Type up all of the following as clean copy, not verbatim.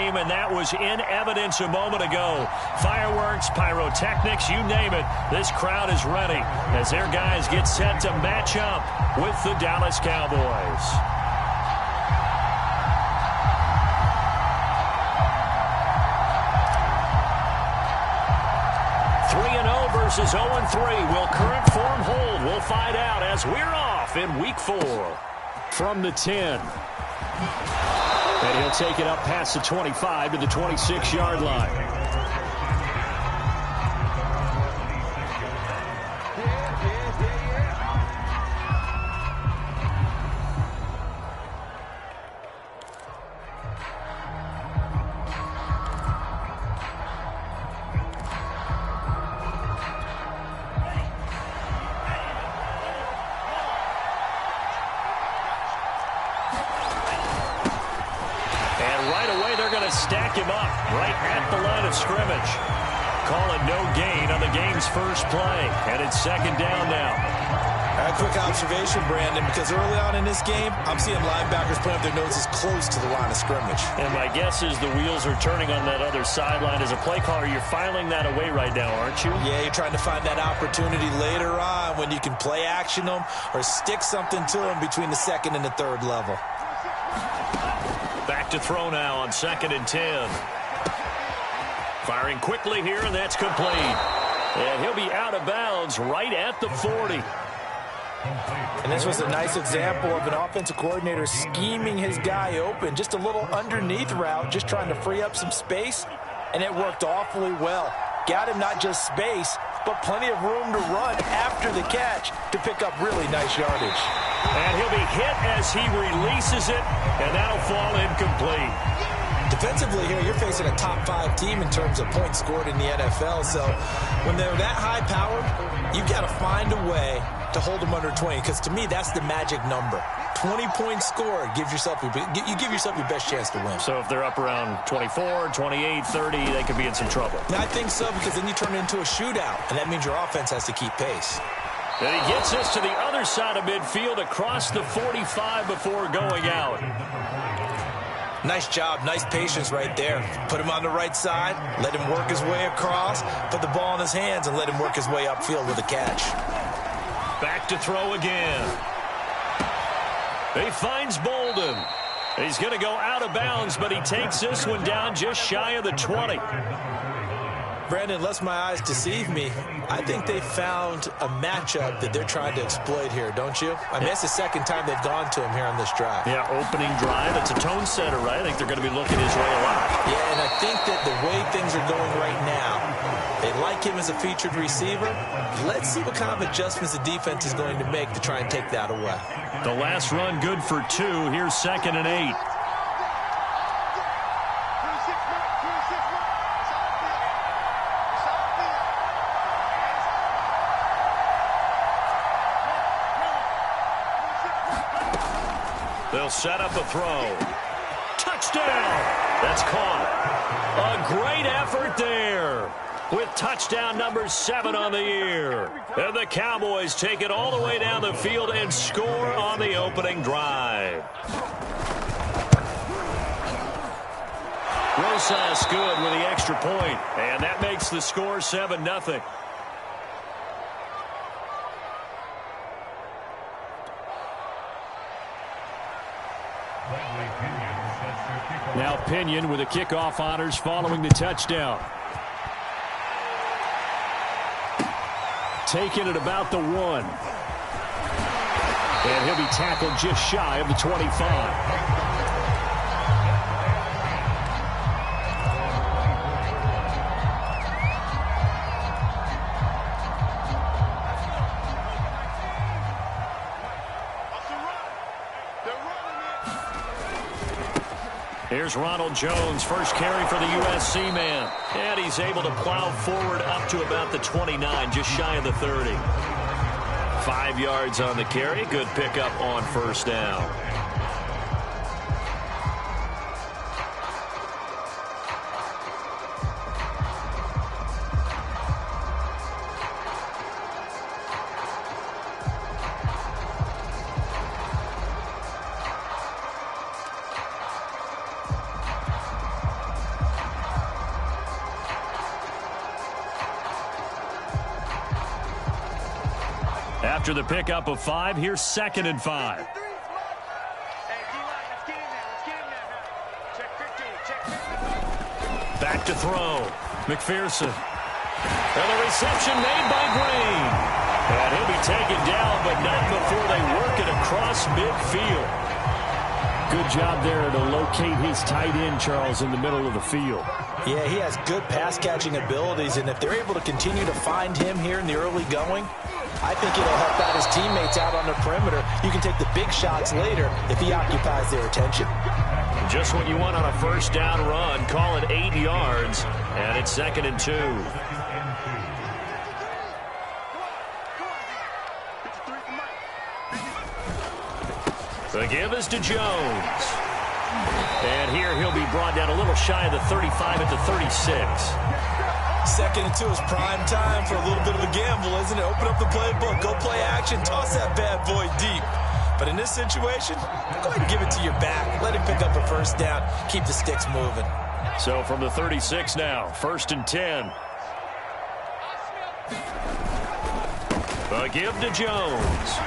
game, and that was in evidence a moment ago. Fireworks, pyrotechnics, you name it. This crowd is ready as their guys get set to match up with the Dallas Cowboys. 3-0 versus 0-3. Will current form hold? We'll find out as we're off in Week 4. From the 10. And he'll take it up past the 25 to the 26-yard line. Stack him up right at the line of scrimmage. Call it no gain on the game's first play. And it's second down now. A quick observation, Brandon, because early on in this game, I'm seeing linebackers putting up their noses close to the line of scrimmage. And my guess is the wheels are turning on that other sideline. As a play caller, you're filing that away right now, aren't you? Yeah, you're trying to find that opportunity later on when you can play action them or stick something to them between the second and the third level. Back to throw now on 2nd and 10. Firing quickly here, and that's complete. And he'll be out of bounds right at the 40. And this was a nice example of an offensive coordinator scheming his guy open. Just a little underneath route, just trying to free up some space, and it worked awfully well. Got him not just space, but plenty of room to run after the catch to pick up really nice yardage. And he'll be hit as he releases it, and that'll fall incomplete. Defensively here, you're facing a top 5 team in terms of points scored in the NFL. So when they're that high-powered, you've got to find a way to hold them under 20, because to me, that's the magic number. 20 points scored, you give yourself your best chance to win. So if they're up around 24, 28, 30, they could be in some trouble. I think so, because then you turn it into a shootout, and that means your offense has to keep pace. And he gets us to the other side of midfield across the 45 before going out. Nice job, nice patience right there. Put him on the right side, let him work his way across, put the ball in his hands, and let him work his way upfield with a catch. Back to throw again. He finds Bolden. He's going to go out of bounds, but he takes this one down just shy of the 20. Brandon, unless my eyes deceive me, I think they found a matchup that they're trying to exploit here, don't you? I mean, that's the second time they've gone to him here on this drive. Yeah, opening drive. It's a tone setter, right? I think they're going to be looking his way a lot. Yeah, and I think that the way things are going right now, they like him as a featured receiver. Let's see what kind of adjustments the defense is going to make to try and take that away. The last run good for 2. Here's 2nd and 8. They'll set up a throw. Touchdown! That's caught. A great effort there with touchdown number 7 on the year. And the Cowboys take it all the way down the field and score on the opening drive. Rosas good with the extra point, and that makes the score 7-0. Now Pinion with the kickoff honors following the touchdown. Taking it about the 1. And he'll be tackled just shy of the 25. Here's Ronald Jones, first carry for the USC man. And he's able to plow forward up to about the 29, just shy of the 30. 5 yards on the carry. Good pickup on first down. After the pickup of 5, here's 2nd and 5. Back to throw. McPherson. And the reception made by Green. And he'll be taken down, but not before they work it across midfield. Good job there to locate his tight end, Charles, in the middle of the field. Yeah, he has good pass-catching abilities, and if they're able to continue to find him here in the early going, I think it'll help out his teammates out on the perimeter. You can take the big shots later if he occupies their attention. Just what you want on a first down run. Call it 8 yards, and it's 2nd and 2. The give is to Jones. And here he'll be brought down a little shy of the 35 at the 36. 2nd and 2 is prime time for a little bit of a gamble, isn't it? Open up the playbook, go play action, toss that bad boy deep. But in this situation, go ahead and give it to your back. Let him pick up a first down. Keep the sticks moving. So from the 36 now, 1st and 10. The give to Jones.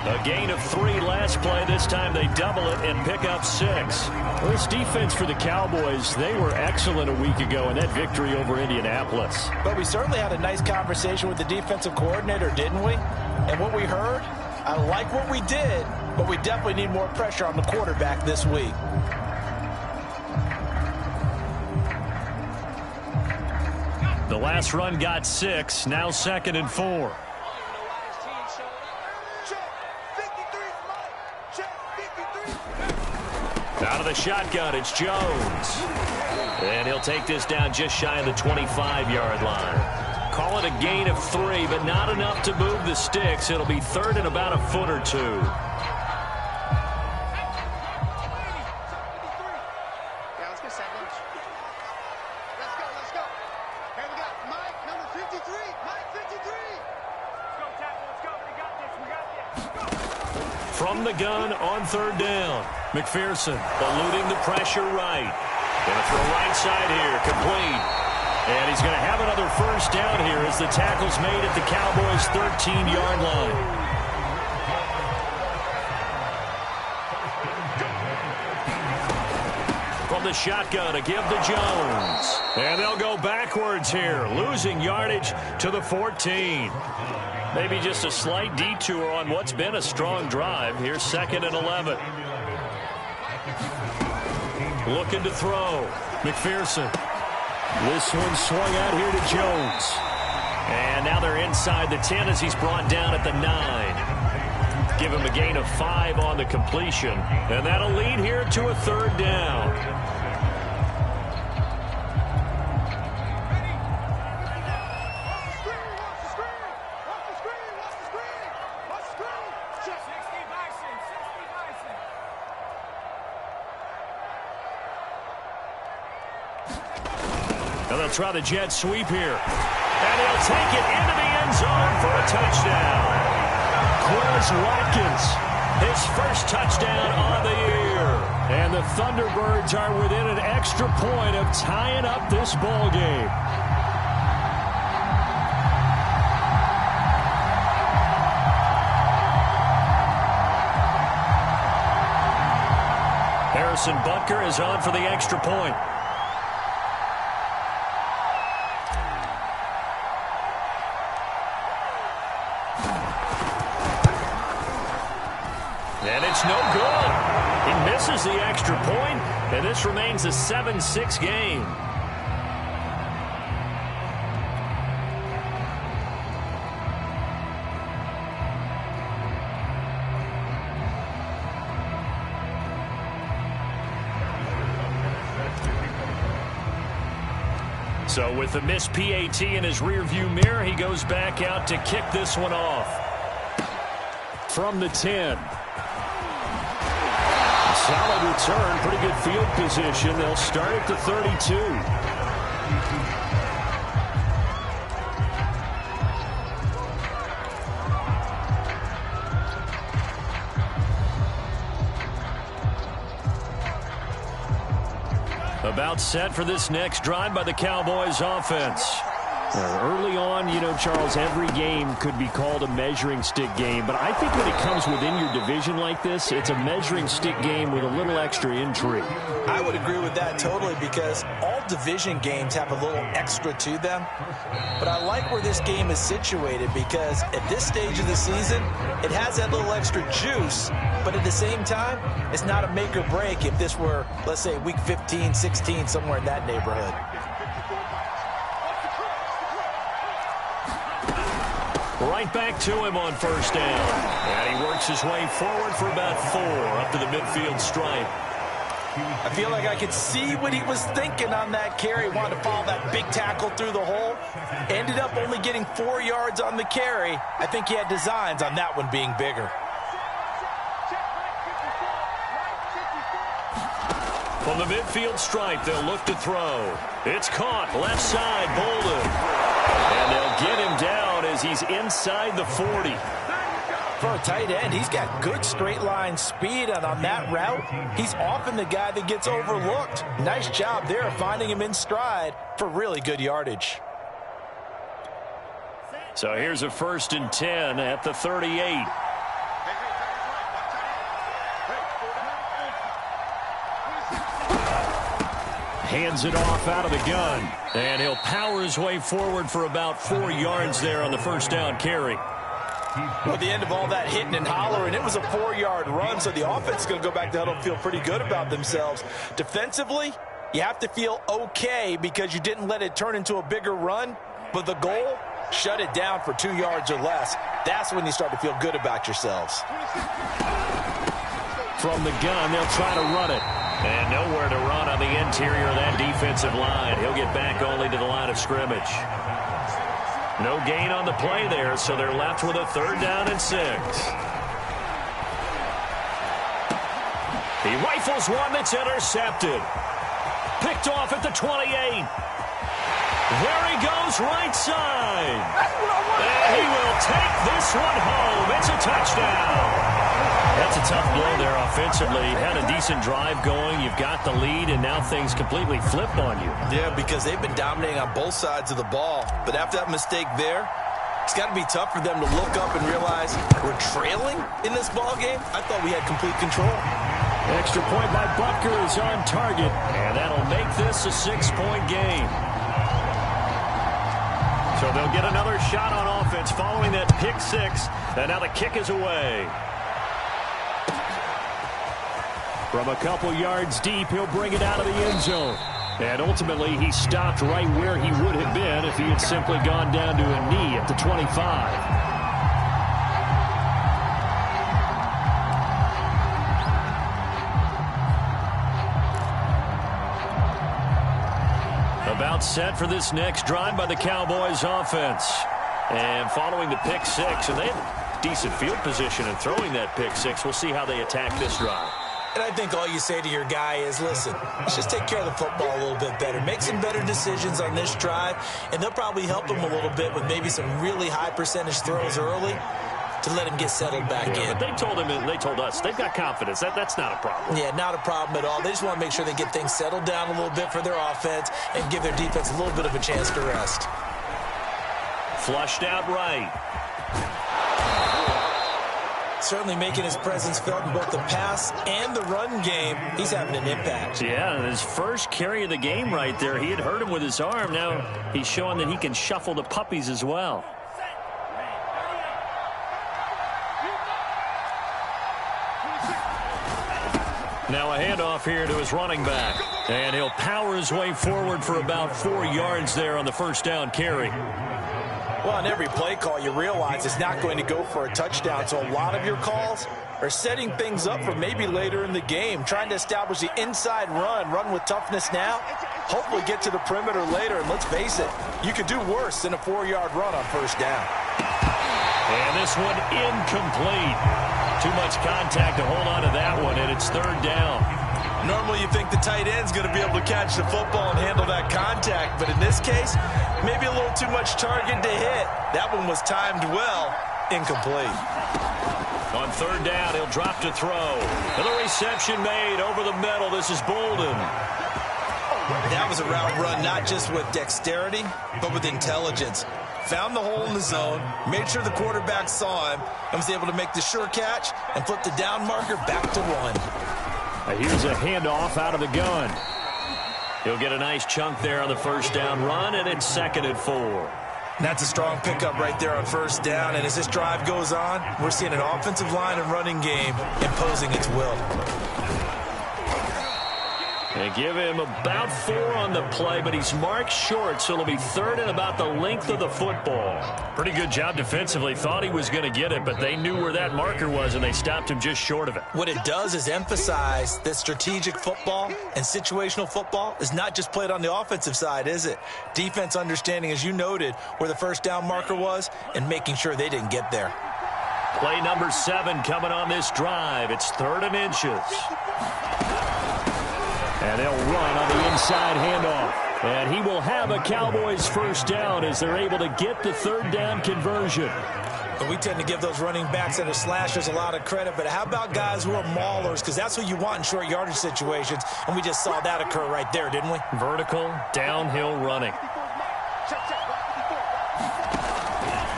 A gain of 3 last play. This time they double it and pick up 6. Well, this defense for the Cowboys, they were excellent a week ago in that victory over Indianapolis. But we certainly had a nice conversation with the defensive coordinator, didn't we? And what we heard, I like what we did, but we definitely need more pressure on the quarterback this week. The last run got 6. Now 2nd and 4. Out of the shotgun, it's Jones. And he'll take this down just shy of the 25-yard line. Call it a gain of 3, but not enough to move the sticks. It'll be 3rd and about a foot or 2. From the gun on 3rd down. McPherson eluding the pressure right. Going to throw right side here, complete. And he's going to have another first down here as the tackle's made at the Cowboys' 13-yard line. From the shotgun, a give to Jones. And they'll go backwards here, losing yardage to the 14. Maybe just a slight detour on what's been a strong drive. Here's 2nd and 11. Looking to throw. McPherson. This one swung out here to Jones. And now they're inside the 10 as he's brought down at the 9. Give him a gain of 5 on the completion. And that'll lead here to a 3rd down. And they'll try the jet sweep here. And he'll take it into the end zone for a touchdown. Quez Watkins, his first touchdown on the year. And the Thunderbirds are within an extra point of tying up this ball game. Harrison Butker is on for the extra point. And it's no good. He misses the extra point, and this remains a 7-6 game. So with the missed PAT in his rearview mirror, he goes back out to kick this one off. From the 10. Solid return, pretty good field position. They'll start at the 32. About set for this next drive by the Cowboys offense. Early on, you know, Charles, every game could be called a measuring stick game. But I think when it comes within your division like this, it's a measuring stick game with a little extra intrigue. I would agree with that totally, because all division games have a little extra to them. But I like where this game is situated, because at this stage of the season, it has that little extra juice. But at the same time, it's not a make or break if this were, let's say, week 15, 16, somewhere in that neighborhood. Right back to him on first down. And he works his way forward for about 4 up to the midfield stripe. I feel like I could see what he was thinking on that carry. Wanted to follow that big tackle through the hole. Ended up only getting 4 yards on the carry. I think he had designs on that one being bigger. From the midfield stripe, they'll look to throw. It's caught, left side, Bolden. And they'll get him down as he's inside the 40. For a tight end, he's got good straight line speed, and on that route, he's often the guy that gets overlooked. Nice job there finding him in stride for really good yardage. So here's a 1st and 10 at the 38. Hands it off out of the gun. And he'll power his way forward for about 4 yards there on the first down carry. Well, at the end of all that hitting and hollering, it was a 4-yard run, so the offense is going to go back to huddle and feel pretty good about themselves. Defensively, you have to feel okay because you didn't let it turn into a bigger run, but the goal, shut it down for 2 yards or less. That's when you start to feel good about yourselves. From the gun, they'll try to run it. And nowhere to run on the interior of that defensive line. He'll get back only to the line of scrimmage. No gain on the play there, so they're left with a 3rd down and 6. He rifles one that's intercepted. Picked off at the 28. There he goes, right side. And he will take this one home. It's a touchdown. That's a tough blow there offensively. Had a decent drive going. You've got the lead, and now things completely flip on you. Yeah, because they've been dominating on both sides of the ball. But after that mistake there, it's got to be tough for them to look up and realize we're trailing in this ball game. I thought we had complete control. Extra point by Butker is on target, and that'll make this a 6-point game. So they'll get another shot on offense following that pick 6, and now the kick is away. From a couple yards deep, he'll bring it out of the end zone. And ultimately, he stopped right where he would have been if he had simply gone down to a knee at the 25. About set for this next drive by the Cowboys offense. And following the pick 6, and they have decent field position in throwing that pick 6. We'll see how they attack this drive. And I think all you say to your guy is, listen, let's just take care of the football a little bit better. Make some better decisions on this drive, and they'll probably help him a little bit with maybe some really high percentage throws early to let him get settled back in. But they told him, and they told us, they've got confidence. That's not a problem. Yeah, not a problem at all. They just want to make sure they get things settled down a little bit for their offense and give their defense a little bit of a chance to rest. Flushed out right. Certainly making his presence felt in both the pass and the run game. He's having an impact. Yeah, his first carry of the game right there. He had hurt him with his arm. Now he's showing that he can shuffle the puppies as well. Now a handoff here to his running back. And he'll power his way forward for about 4 yards there on the first down carry. Well, on every play call, you realize it's not going to go for a touchdown. So a lot of your calls are setting things up for maybe later in the game, trying to establish the inside run with toughness now, hopefully get to the perimeter later. And let's face it, you could do worse than a 4-yard run on first down. And this one incomplete. Too much contact to hold on to that one, and it's 3rd down. Normally you think the tight end's going to be able to catch the football and handle that contact, but in this case, maybe a little too much target to hit. That one was timed well, incomplete. On 3rd down, he'll drop to throw. And the reception made over the middle. This is Bolden. That was a route run not just with dexterity, but with intelligence. Found the hole in the zone, made sure the quarterback saw him, and was able to make the sure catch and flip the down marker back to 1. Here's a handoff out of the gun. He'll get a nice chunk there on the first down run, and it's 2nd and 4. That's a strong pickup right there on first down, and as this drive goes on, we're seeing an offensive line and running game imposing its will. They give him about 4 on the play, but he's marked short, so it'll be 3rd and about the length of the football. Pretty good job defensively. Thought he was going to get it, but they knew where that marker was, and they stopped him just short of it. What it does is emphasize that strategic football and situational football is not just played on the offensive side, is it? Defense understanding, as you noted, where the first down marker was and making sure they didn't get there. Play number 7 coming on this drive. It's 3rd and inches. And they'll run on the inside handoff. And he will have a Cowboys first down as they're able to get the 3rd down conversion. But we tend to give those running backs that are slashers a lot of credit. But how about guys who are maulers? Because that's what you want in short yardage situations. And we just saw that occur right there, didn't we? Vertical, downhill running.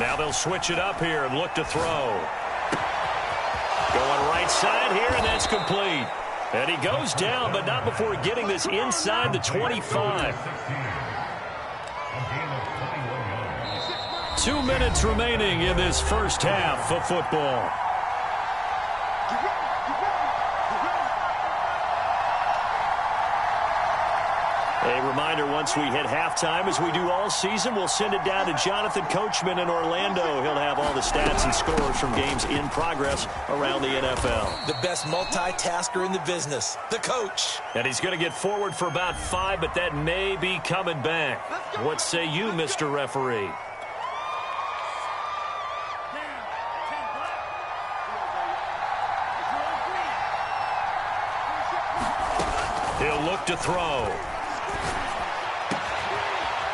Now they'll switch it up here and look to throw. Going right side here, and that's complete. And he goes down, but not before getting this inside the 25. 2 minutes remaining in this first half of football. A reminder, once we hit halftime, as we do all season, we'll send it down to Jonathan Coachman in Orlando. He'll have all the stats and scores from games in progress around the NFL. The best multitasker in the business, the coach. And he's going to get forward for about 5, but that may be coming back. What say you, Mr. Referee? He'll look to throw.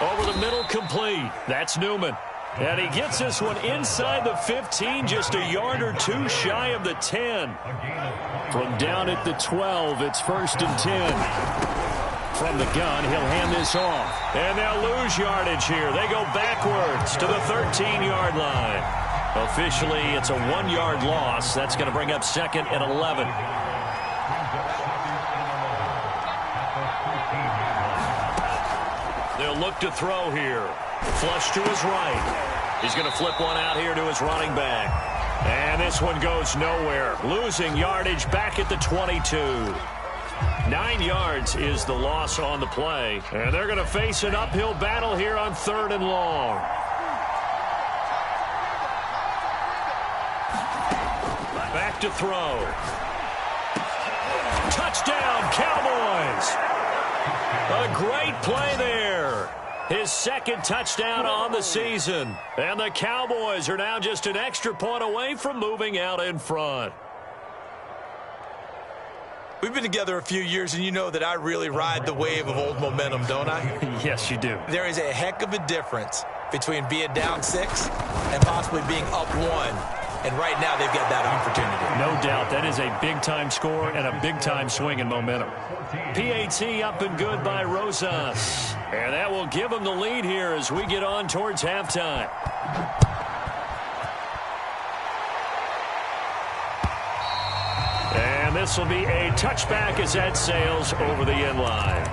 Over the middle, complete. That's Newman. And he gets this one inside the 15, just a yard or 2 shy of the 10. From down at the 12, it's 1st and 10. From the gun, he'll hand this off. And they'll lose yardage here. They go backwards to the 13-yard line. Officially, it's a 1-yard loss. That's going to bring up 2nd and 11. They'll look to throw here. Flush to his right. He's going to flip one out here to his running back. And this one goes nowhere. Losing yardage back at the 22. 9 yards is the loss on the play. And they're going to face an uphill battle here on 3rd and long. Back to throw. Touchdown, Cowboys! A great play there. His 2nd touchdown on the season. And the Cowboys are now just an extra point away from moving out in front. We've been together a few years, and you know that I really ride the wave of old momentum, don't I? Yes, you do. There is a heck of a difference between being down 6 and possibly being up 1. And right now, they've got that opportunity. No doubt. That is a big-time score and a big-time swing in momentum. PAT up and good by Rosas. And that will give them the lead here as we get on towards halftime. And this will be a touchback as that sails over the end line.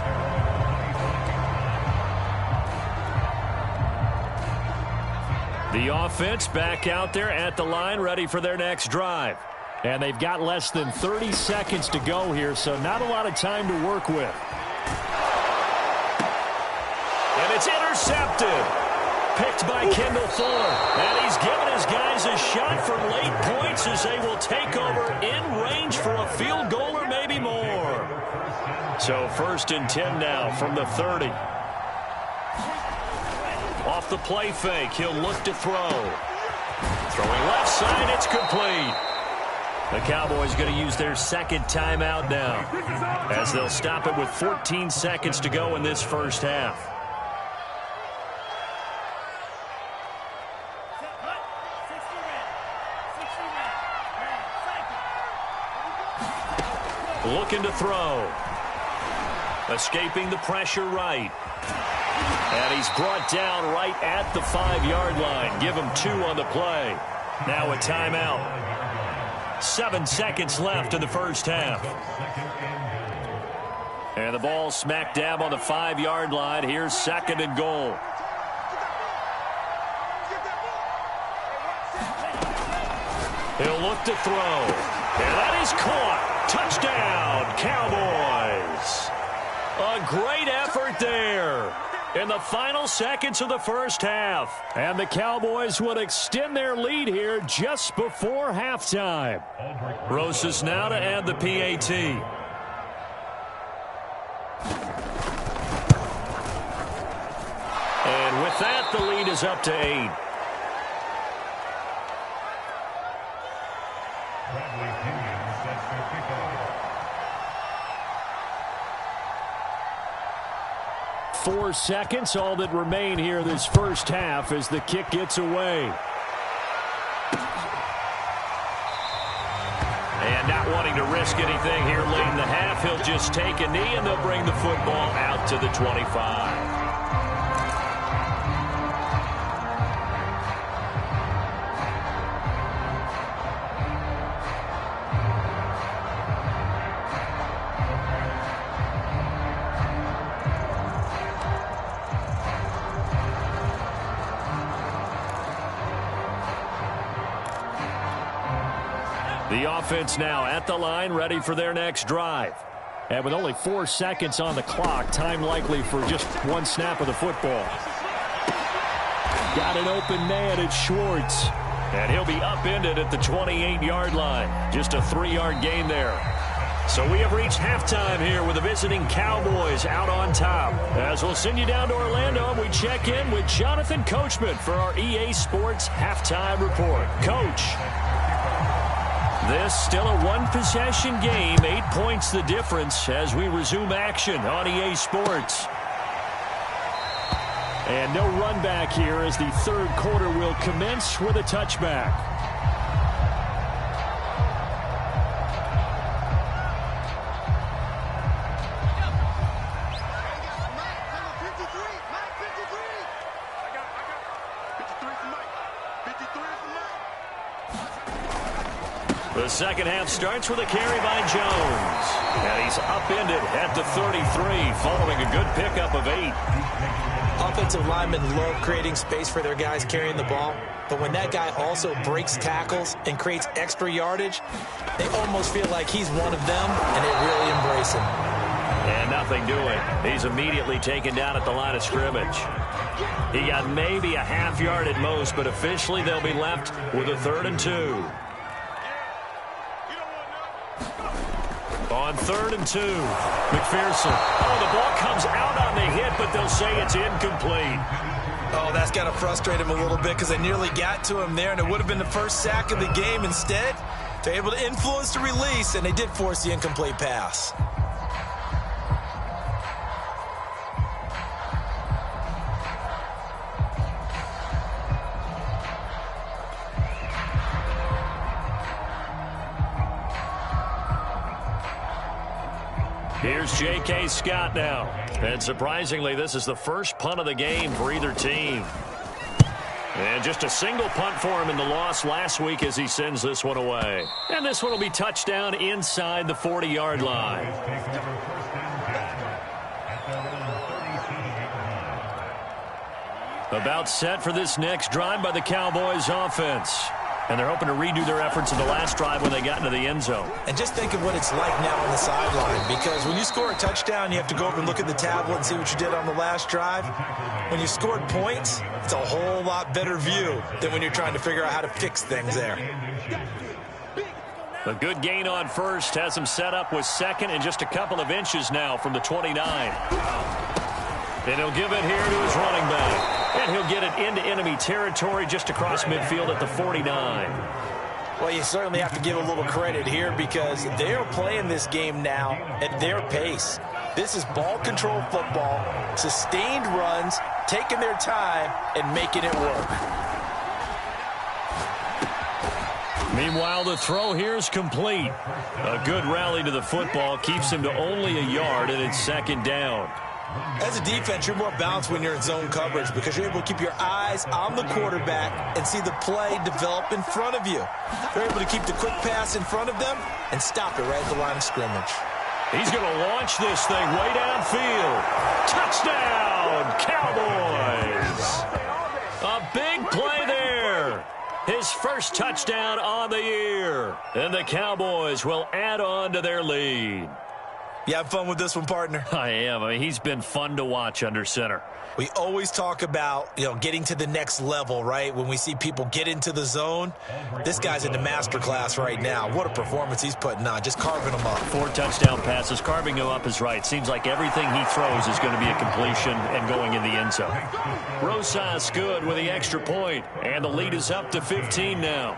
The offense back out there at the line, ready for their next drive. And they've got less than 30 seconds to go here, so not a lot of time to work with. And it's intercepted. Picked by Kendall Fuller. And he's given his guys a shot for late points as they will take over in range for a field goal or maybe more. So 1st and 10 now from the 30. Off the play fake, he'll look to throw. Throwing left side, it's complete. The Cowboys going to use their 2nd timeout now, as they'll stop it with 14 seconds to go in this first half. Looking to throw. Escaping the pressure right. And he's brought down right at the 5-yard line. Give him 2 on the play. Now a timeout. 7 seconds left in the first half. And the ball smack dab on the 5-yard line. Here's 2nd and goal. He'll look to throw. And that is caught. Touchdown, Cowboys. A great effort there in the final seconds of the first half. And the Cowboys would extend their lead here just before halftime. Rosas now to add the PAT. And with that, the lead is up to 8. 4 seconds, all that remain here this first half as the kick gets away. And not wanting to risk anything here late in the half, he'll just take a knee and they'll bring the football out to the 25. The offense now at the line, ready for their next drive. And with only 4 seconds on the clock, time likely for just 1 snap of the football. Got an open man, it's Schwartz. And he'll be upended at the 28-yard line. Just a 3-yard gain there. So we have reached halftime here with the visiting Cowboys out on top. As we'll send you down to Orlando, we check in with Jonathan Coachman for our EA Sports Halftime Report. Coach. This still a 1-possession game, 8 points the difference as we resume action on EA Sports. And no run back here as the 3rd quarter will commence with a touchback. The second half starts with a carry by Jones. And he's upended at the 33 following a good pickup of 8. Offensive linemen love creating space for their guys carrying the ball. But when that guy also breaks tackles and creates extra yardage, they almost feel like he's one of them, and they really embrace him. And nothing doing. He's immediately taken down at the line of scrimmage. He got maybe a half yard at most, but officially they'll be left with a 3rd and 2. On 3rd and 2, McPherson. Oh, the ball comes out on the hit, but they'll say it's incomplete. Oh, that's got to frustrate him a little bit because they nearly got to him there, and it would have been the first sack of the game. Instead, they're able to influence the release, and they did force the incomplete pass. Here's J.K. Scott now. And surprisingly, this is the first punt of the game for either team. And just a single punt for him in the loss last week as he sends this one away. And this one will be touchdown inside the 40-yard line. About set for this next drive by the Cowboys offense. And they're hoping to redo their efforts in the last drive when they got into the end zone. And just think of what it's like now on the sideline, because when you score a touchdown, you have to go over and look at the tablet and see what you did on the last drive. When you scored points, it's a whole lot better view than when you're trying to figure out how to fix things there. A good gain on first has him set up with 2nd and just a couple of inches now from the 29. And he'll give it here to his running back. And he'll get it into enemy territory just across midfield at the 49. Well, you certainly have to give a little credit here because they're playing this game now at their pace. This is ball control football, sustained runs, taking their time, and making it work. Meanwhile, the throw here is complete. A good rally to the football keeps him to only a yard, and it's second down. As a defense, you're more balanced when you're in zone coverage because you're able to keep your eyes on the quarterback and see the play develop in front of you. They're able to keep the quick pass in front of them and stop it right at the line of scrimmage. He's going to launch this thing way downfield. Touchdown, Cowboys! A big play there. His first touchdown on the year. And the Cowboys will add on to their lead. You have fun with this one, partner? I am. I mean, he's been fun to watch under center. We always talk about, getting to the next level, right? When we see people get into the zone, this guy's in the master class right now. What a performance he's putting on, just carving them up. 4 touchdown passes. Carving him up is right. Seems like everything he throws is going to be a completion and going in the end zone. Rosas good with the extra point, and the lead is up to 15 now.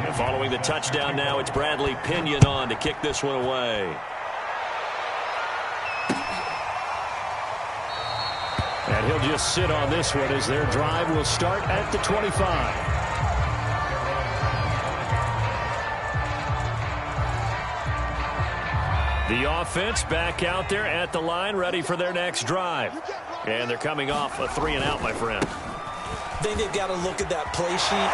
And following the touchdown now, it's Bradley Pinion on to kick this one away. And he'll just sit on this one as their drive will start at the 25. The offense back out there at the line, ready for their next drive. And they're coming off a 3-and-out, my friend. I think they've got to look at that play sheet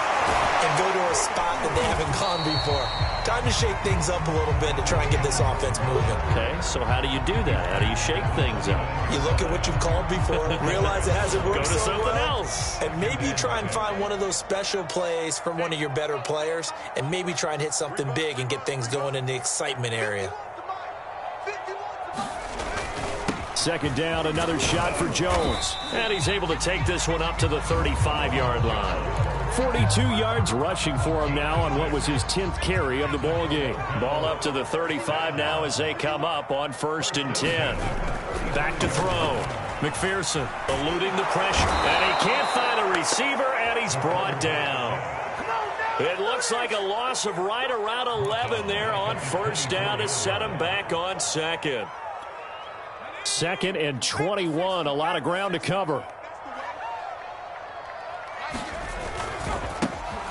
and go to a spot that they haven't gone before. Time to shake things up a little bit to try and get this offense moving. Okay, so how do you do that? How do you shake things up? You look at what you've called before, realize it hasn't worked so well. Go to something else. And maybe try and find one of those special plays from one of your better players and maybe try and hit something big and get things going in the excitement area. Second down, another shot for Jones. And he's able to take this one up to the 35-yard line. 42 yards rushing for him now on what was his 10th carry of the ball game. Ball up to the 35 now as they come up on 1st and 10. Back to throw. McPherson eluding the pressure. And he can't find a receiver, and he's brought down. It looks like a loss of right around 11 there on 1st down to set him back on 2nd. 2nd and 21, a lot of ground to cover.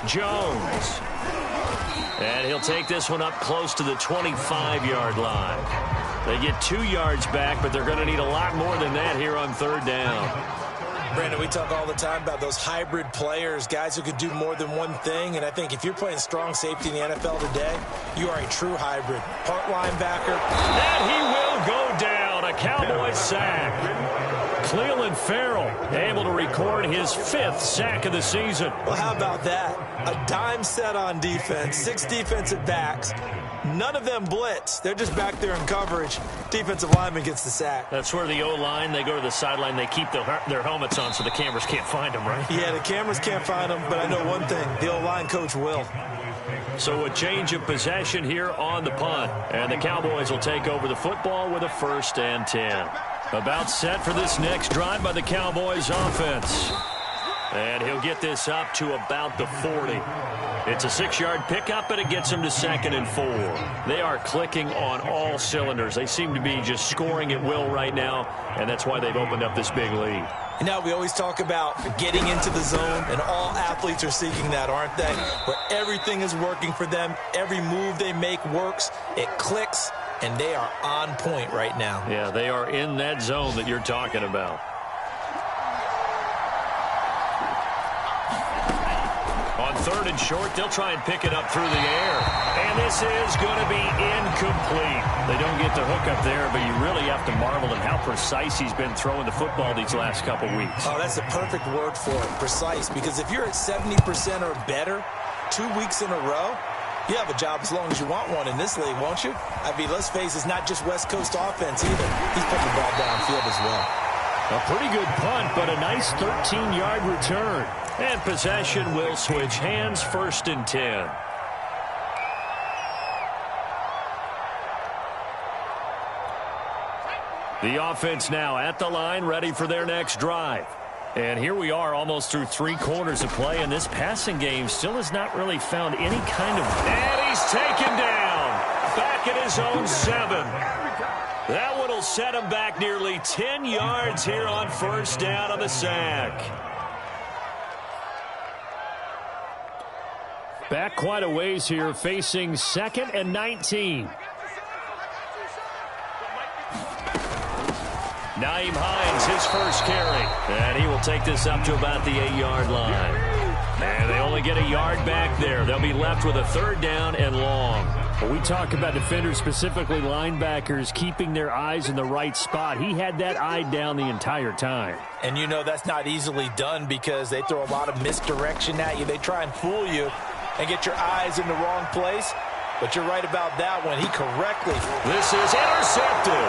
Jones. And he'll take this one up close to the 25-yard line. They get 2 yards back, but they're going to need a lot more than that here on 3rd down. Brandon, we talk all the time about those hybrid players, guys who could do more than one thing. And I think if you're playing strong safety in the NFL today, you are a true hybrid. Part linebacker. And he will go down. A Cowboys sack. Cleveland Farrell able to record his 5th sack of the season. Well, how about that? A dime set on defense, 6 defensive backs. None of them blitz. They're just back there in coverage. Defensive lineman gets the sack. That's where the O-line, they go to the sideline, they keep their helmets on so the cameras can't find them, right? Yeah, the cameras can't find them, but I know one thing. The O-line coach will. So a change of possession here on the punt. And the Cowboys will take over the football with a 1st and 10. About set for this next drive by the Cowboys offense. And he'll get this up to about the 40. It's a 6-yard pickup, but it gets him to 2nd and 4. They are clicking on all cylinders. They seem to be just scoring at will right now, and that's why they've opened up this big lead. You know, we always talk about getting into the zone, and all athletes are seeking that, aren't they? Where everything is working for them, every move they make works, it clicks, and they are on point right now. Yeah, they are in that zone that you're talking about. On 3rd and short, they'll try and pick it up through the air. And this is going to be incomplete. They don't get the hook up there, but you really have to marvel at how precise he's been throwing the football these last couple weeks. Oh, that's the perfect word for it, precise. Because if you're at 70% or better 2 weeks in a row, you have a job as long as you want one in this league, won't you? I mean, let's face it, it's not just West Coast offense either. He's putting the ball downfield as well. A pretty good punt, but a nice 13-yard return. And possession will switch hands, 1st and 10. The offense now at the line, ready for their next drive. And here we are almost through 3 quarters of play, and this passing game still has not really found any kind of... And he's taken down. Back at his own 7. That one will set him back nearly 10 yards here on 1st down on the sack. Back quite a ways here, facing 2nd and 19. Nyheim Hines, his first carry. And he will take this up to about the 8-yard line. And they only get a yard back there. They'll be left with a 3rd down and long. When we talk about defenders, specifically linebackers, keeping their eyes in the right spot, he had that eye down the entire time. And you know that's not easily done because they throw a lot of misdirection at you. They try and fool you and get your eyes in the wrong place. But you're right about that one. He correctly. This is intercepted.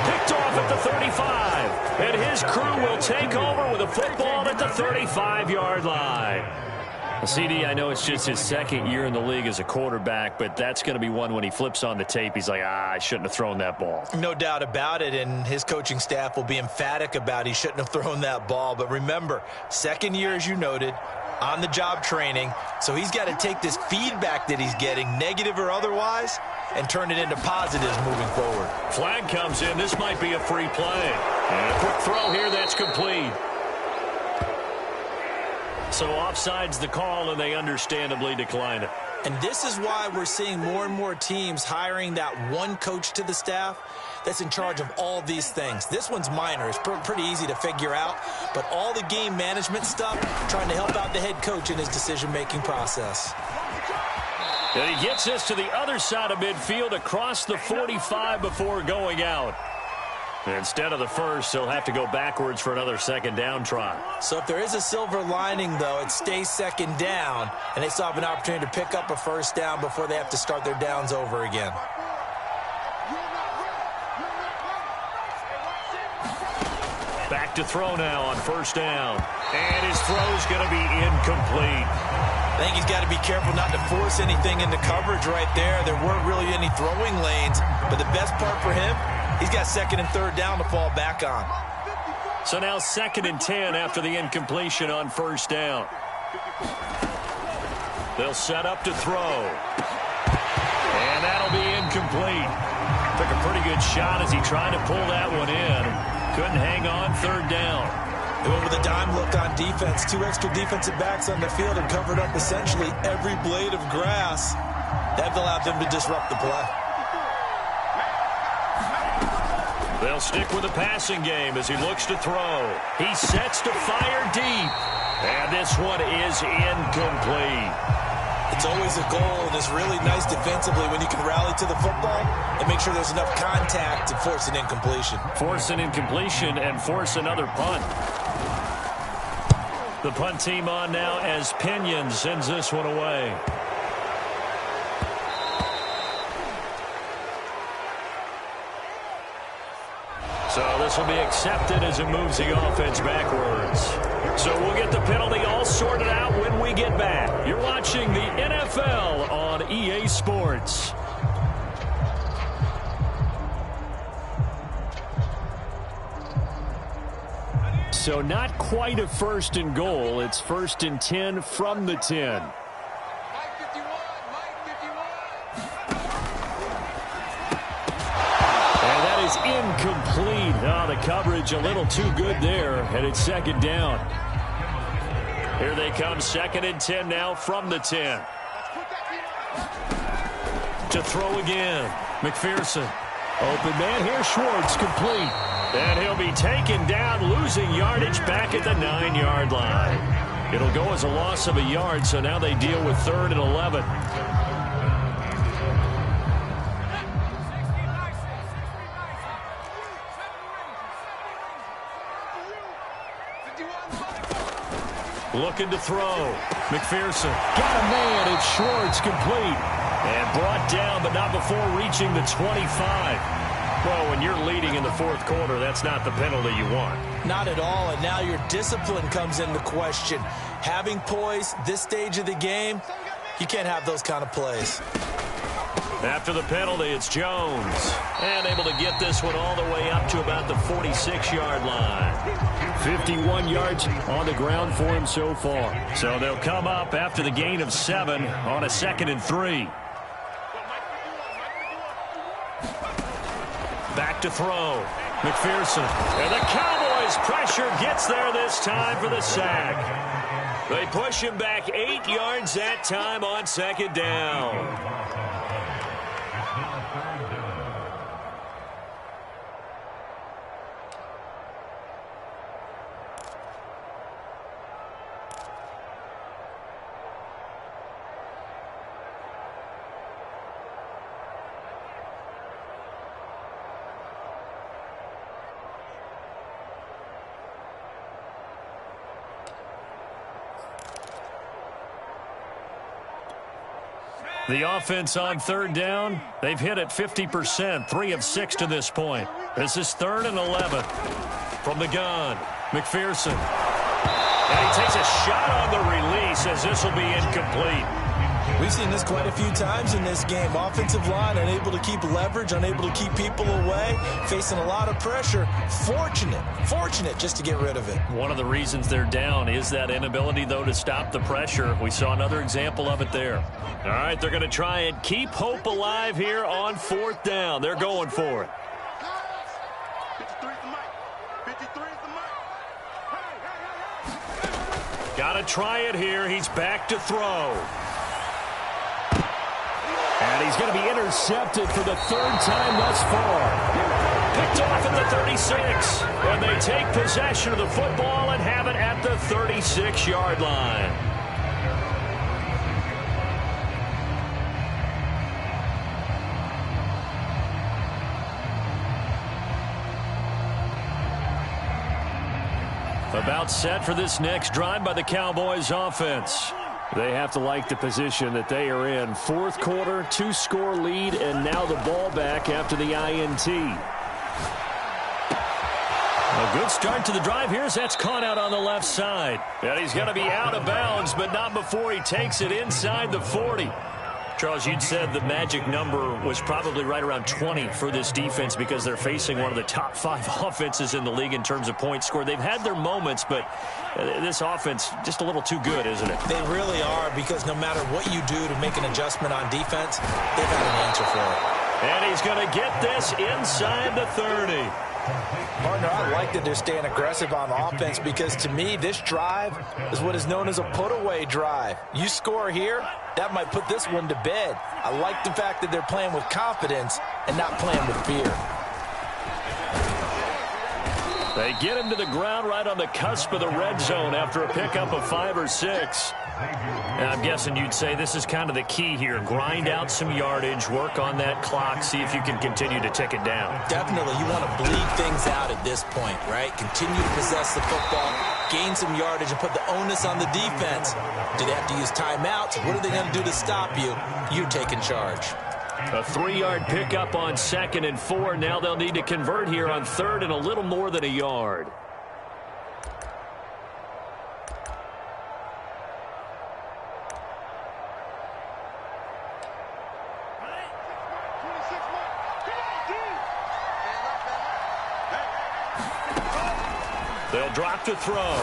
Picked off at the 35. And his crew will take over with a football at the 35-yard line. CD, I know it's just his 2nd year in the league as a quarterback, but that's going to be one when he flips on the tape, he's like, I shouldn't have thrown that ball. No doubt about it, and his coaching staff will be emphatic about he shouldn't have thrown that ball. But remember, 2nd year, as you noted, on-the-job training, so he's got to take this feedback that he's getting, negative or otherwise, and turn it into positives moving forward. Flag comes in. This might be a free play. And a quick throw here that's complete. So offside's the call, and they understandably decline it. And this is why we're seeing more and more teams hiring that one coach to the staff that's in charge of all these things. This one's minor. It's pretty easy to figure out. But all the game management stuff, trying to help out the head coach in his decision-making process. And he gets this to the other side of midfield across the 45 before going out. Instead of the first, he'll have to go backwards for another 2nd down try. So if there is a silver lining, though, it stays 2nd down, and they still have an opportunity to pick up a 1st down before they have to start their downs over again. Back to throw now on 1st down. And his throw's going to be incomplete. I think he's got to be careful not to force anything into coverage right there. There weren't really any throwing lanes, but the best part for him, he's got 2nd and 3rd down to fall back on. So now 2nd and 10 after the incompletion on 1st down. They'll set up to throw. And that'll be incomplete. Took a pretty good shot as he tried to pull that one in. Couldn't hang on 3rd down. They went with a dime look on defense. 2 extra defensive backs on the field and covered up essentially every blade of grass. That allowed them to disrupt the play. They'll stick with the passing game as he looks to throw. He sets to fire deep. And this one is incomplete. It's always a goal, and it's really nice defensively when you can rally to the football and make sure there's enough contact to force an incompletion. Force an incompletion and force another punt. The punt team on now as Pinion sends this one away. So this will be accepted as it moves the offense backwards. So we'll get the penalty all sorted out when we get back. You're watching the NFL on EA Sports. So not quite a 1st and goal. It's 1st and 10 from the 10. Incomplete. Oh, the coverage a little too good there, and it's 2nd down. Here they come, 2nd and 10 now from the 10. To throw again. McPherson. Open man here, Schwartz, complete. And he'll be taken down, losing yardage back at the 9-yard line. It'll go as a loss of a yard, so now they deal with 3rd and 11. Looking to throw. McPherson. Got a man. It's Schwartz, complete. And brought down, but not before reaching the 25. Well, when you're leading in the 4th quarter, that's not the penalty you want. Not at all, and now your discipline comes into question. Having poise this stage of the game, you can't have those kind of plays. After the penalty, it's Jones. And able to get this one all the way up to about the 46-yard line. 51 yards on the ground for him so far. So they'll come up after the gain of 7 on a 2nd and 3. Back to throw. McPherson. And the Cowboys His pressure gets there this time for the sack. They push him back 8 yards that time on second down. The offense on third down, they've hit it 50%, 3 of 6 to this point. This is 3rd and 11 from the gun. McPherson. And he takes a shot on the release as this will be incomplete. We've seen this quite a few times in this game. Offensive line unable to keep leverage, unable to keep people away, facing a lot of pressure. Fortunate just to get rid of it. One of the reasons they're down is that inability, though, to stop the pressure. We saw another example of it there. All right, they're going to try and keep hope alive here on 4th down. They're going for it. 53 is the mic. 53 is the mic. Got to try it here. He's back to throw. And he's going to be intercepted for the 3rd time thus far. Picked off at the 36. And they take possession of the football and have it at the 36-yard line. About set for this next drive by the Cowboys offense. They have to like the position that they are in. 4th quarter, 2-score lead, and now the ball back after the INT. A good start to the drive here as that's caught out on the left side. And he's going to be out of bounds, but not before he takes it inside the 40. Charles, you'd said the magic number was probably right around 20 for this defense because they're facing one of the top 5 offenses in the league in terms of points scored. They've had their moments, but this offense just a little too good, isn't it? They really are, because no matter what you do to make an adjustment on defense, they've got an answer for it. And he's going to get this inside the 30. Partner, I like that they're staying aggressive on offense because, to me, this drive is what is known as a put-away drive. You score here, that might put this one to bed. I like the fact that they're playing with confidence and not playing with fear. They get him to the ground right on the cusp of the red zone after a pickup of 5 or 6. And I'm guessing you'd say this is kind of the key here. Grind out some yardage, work on that clock, see if you can continue to tick it down. Definitely. You want to bleed things out at this point, right? Continue to possess the football, gain some yardage, and put the onus on the defense. Do they have to use timeouts? What are they going to do to stop you? You taking charge. A 3-yard pickup on 2nd and 4. Now they'll need to convert here on 3rd and a little more than a yard. They'll drop to throw.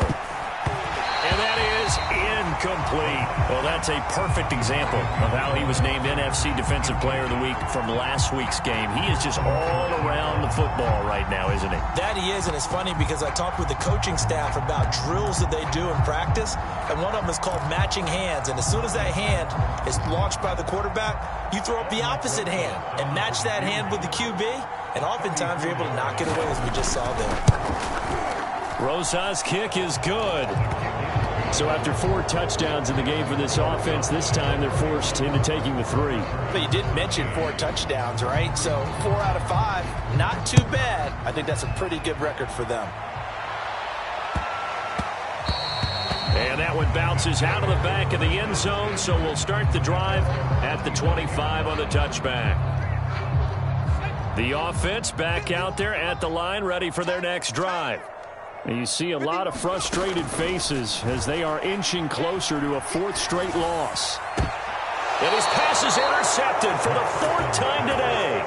And that is incomplete. Well, that's a perfect example of how he was named NFC Defensive Player of the Week from last week's game. He is just all around the football right now, isn't he? That he is, and it's funny because I talked with the coaching staff about drills that they do in practice, and one of them is called matching hands. And as soon as that hand is launched by the quarterback, you throw up the opposite hand and match that hand with the QB, and oftentimes you're able to knock it away, as we just saw there. Rosa's kick is good. So after 4 touchdowns in the game for this offense, this time they're forced into taking the 3. But you did mention 4 touchdowns, right? So 4 out of 5, not too bad. I think that's a pretty good record for them. And that one bounces out of the back of the end zone, so we'll start the drive at the 25 on the touchback. The offense back out there at the line, ready for their next drive. And you see a lot of frustrated faces as they are inching closer to a 4th straight loss. And his pass is intercepted for the 4th time today.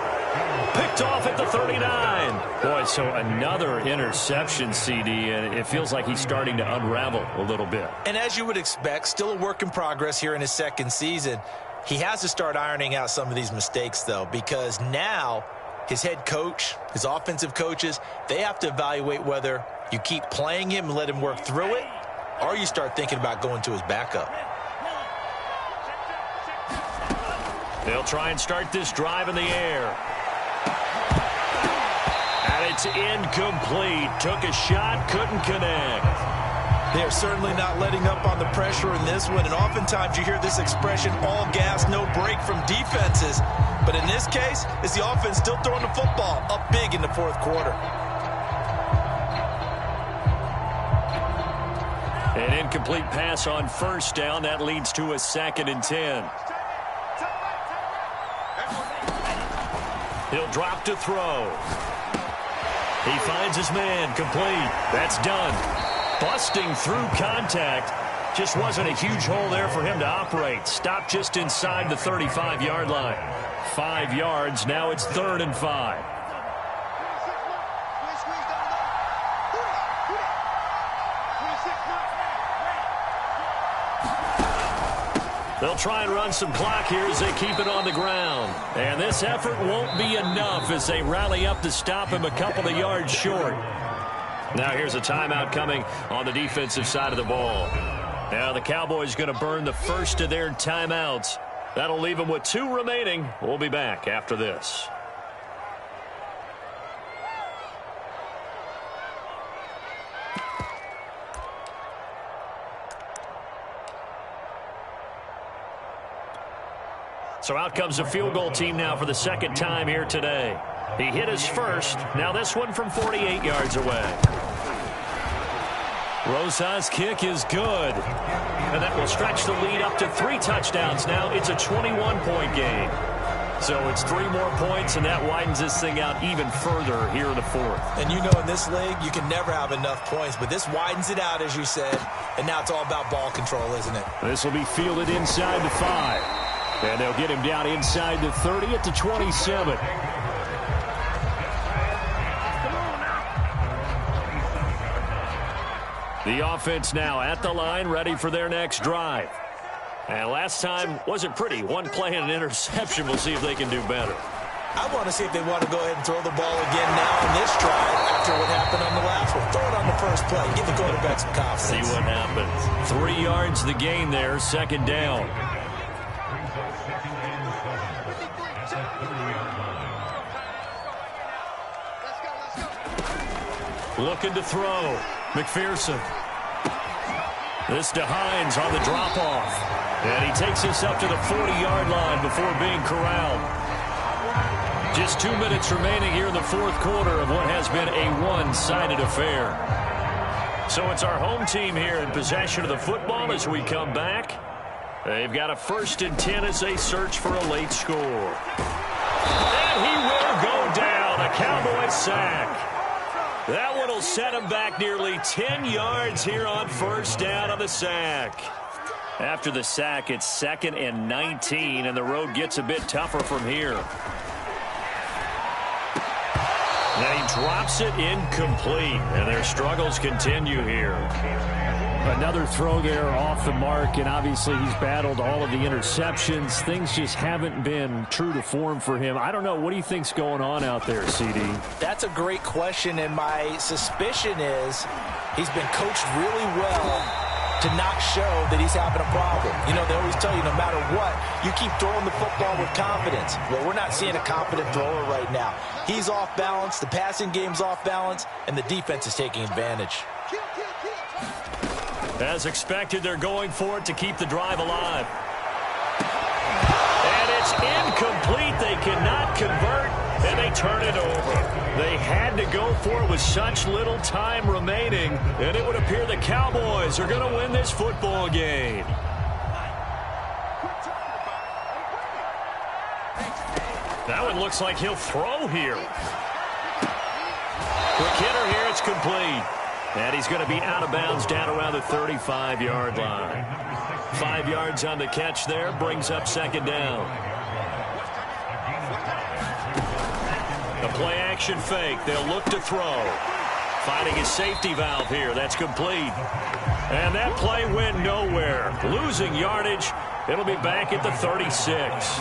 Picked off at the 39. Boy, so another interception, CD, and it feels like he's starting to unravel a little bit. And as you would expect, still a work in progress here in his 2nd season. He has to start ironing out some of these mistakes, though, because now his head coach, his offensive coaches, they have to evaluate whether you keep playing him and let him work through it, or you start thinking about going to his backup. They'll try and start this drive in the air. And it's incomplete. Took a shot, couldn't connect. They're certainly not letting up on the pressure in this one, and oftentimes you hear this expression, all gas, no break from defenses. But in this case, it's the offense still throwing the football up big in the fourth quarter. An incomplete pass on first down. That leads to a 2nd and 10. He'll drop to throw. He finds his man, complete. That's done. Busting through contact. Just wasn't a huge hole there for him to operate. Stopped just inside the 35-yard line. 5 yards. Now it's 3rd and 5. They'll try and run some clock here as they keep it on the ground. And this effort won't be enough as they rally up to stop him a couple of yards short. Now here's a timeout coming on the defensive side of the ball. Now the Cowboys going to burn the first of their timeouts. That'll leave them with 2 remaining. We'll be back after this. So out comes the field goal team now for the 2nd time here today. He hit his first. Now this one from 48 yards away. Rosa's kick is good. And that will stretch the lead up to 3 touchdowns. Now it's a 21-point game. So it's 3 more points, and that widens this thing out even further here in the 4th. And you know, in this league, you can never have enough points, but this widens it out, as you said. And now it's all about ball control, isn't it? This will be fielded inside the 5. And they'll get him down inside the 30 at the 27. The offense now at the line, ready for their next drive. And last time wasn't pretty. 1 play and an interception. We'll see if they can do better. I want to see if they want to go ahead and throw the ball again now in this drive after what happened on the last one. Throw it on the first play. Give the quarterback some confidence. See what happens. 3 yards the gain there, 2nd down. Looking to throw. McPherson. This to Hines on the drop-off. And he takes this up to the 40-yard line before being corralled. Just 2 minutes remaining here in the 4th quarter of what has been a one-sided affair. So it's our home team here in possession of the football as we come back. They've got a 1st and 10 as they search for a late score. And he will go down. A Cowboy sack. That one will set him back nearly 10 yards here on 1st down on the sack. After the sack, it's 2nd and 19, and the road gets a bit tougher from here. Now he drops it incomplete, and their struggles continue here. Another throw there off the mark, and obviously he's battled all of the interceptions. Things just haven't been true to form for him. I don't know. What do you think's going on out there, CD? That's a great question, and my suspicion is he's been coached really well to not show that he's having a problem. You know, they always tell you no matter what, you keep throwing the football with confidence. Well, we're not seeing a confident thrower right now. He's off balance, the passing game's off balance, and the defense is taking advantage. As expected, they're going for it to keep the drive alive. And it's incomplete. They cannot convert, and they turn it over. They had to go for it with such little time remaining, and it would appear the Cowboys are going to win this football game. That one looks like he'll throw here. Quick hitter here, it's complete. And he's going to be out of bounds down around the 35-yard line. 5 yards on the catch there, brings up 2nd down. A play-action fake. They'll look to throw. Finding his safety valve here. That's complete. And that play went nowhere. Losing yardage. It'll be back at the 36.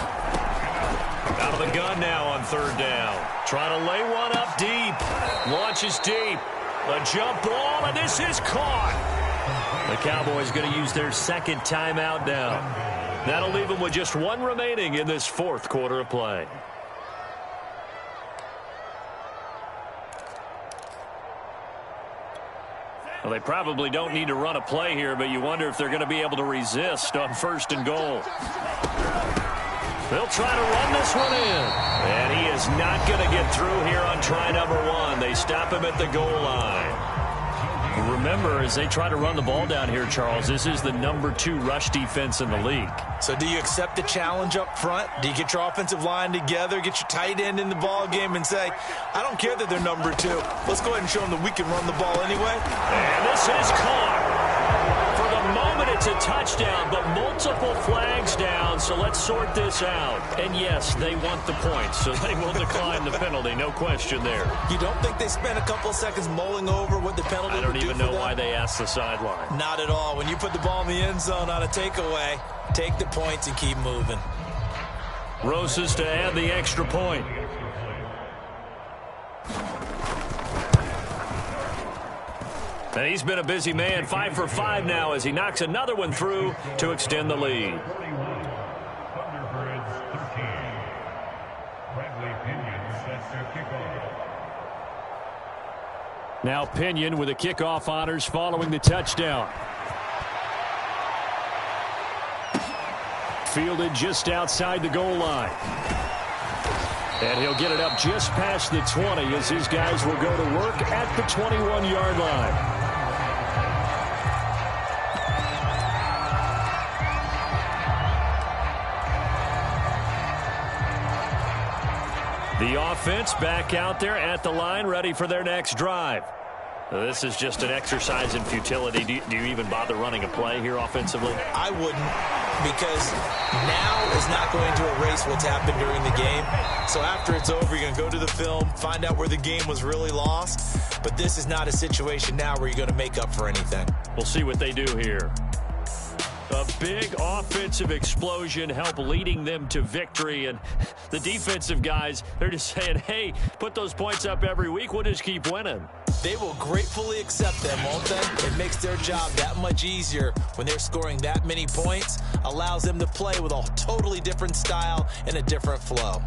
Out of the gun now on third down. Trying to lay one up deep. Launches deep. A jump ball, and this is caught. The Cowboys going to use their second timeout now. That'll leave them with just one remaining in this fourth quarter of play. Well, they probably don't need to run a play here, but you wonder if they're going to be able to resist on first and goal. They'll try to run this one in. And he is not going to get through here on try number one. They stop him at the goal line. Remember, as they try to run the ball down here, Charles, this is the number 2 rush defense in the league. So do you accept the challenge up front? Do you get your offensive line together, get your tight end in the ball game and say, I don't care that they're number 2. Let's go ahead and show them that we can run the ball anyway? And this is caught. For the moment, it's a touchdown, but multiple flags down, so let's sort this out. And yes, they want the points, so they will decline the penalty, no question there. You don't think they spent a couple of seconds mulling over what the penalty would do for them? I don't even know why they asked the sideline. Not at all. When you put the ball in the end zone on a takeaway, take the points and keep moving. Rosas to add the extra point. And he's been a busy man, 5 for 5 now as he knocks another one through to extend the lead. Now Pinion with the kickoff honors following the touchdown. Fielded just outside the goal line. And he'll get it up just past the 20 as his guys will go to work at the 21-yard line. The offense back out there at the line, ready for their next drive. This is just an exercise in futility. Do you even bother running a play here offensively? I wouldn't, because now is not going to erase what's happened during the game. So after it's over, you're going to go to the film, find out where the game was really lost. But this is not a situation now where you're going to make up for anything. We'll see what they do here. A big offensive explosion help leading them to victory. And the defensive guys, they're just saying, hey, put those points up every week. We'll just keep winning. They will gratefully accept them, won't they? It makes their job that much easier when they're scoring that many points. Allows them to play with a totally different style and a different flow.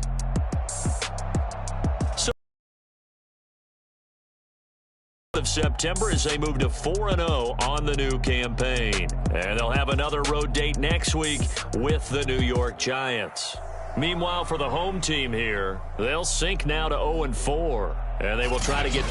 Of September as they move to 4-0 on the new campaign. And they'll have another road date next week with the New York Giants. Meanwhile, for the home team here, they'll sink now to 0-4, and they will try to get